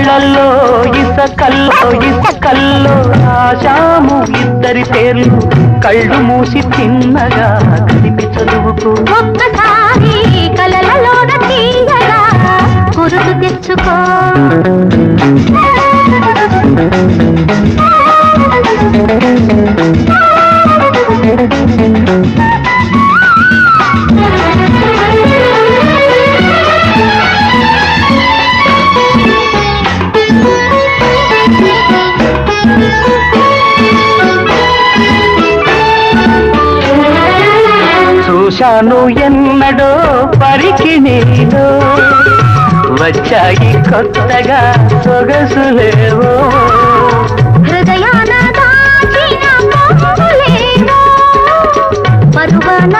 కళ్ళల్లో ఇసకల్లో ఆశాము ఇద్దరి పేర్లు కళ్ళు మూసి తిన్నగా కలిపి చదువుకో. ఒక్కసారి కలలలోన తీయగా గురుతు తెచ్చుకో. చూశాను ఎన్నడో పరికి నీలో వచ్చాయి కొత్తగా సొగసులేవో. హృదయాన దాచిన పరువాన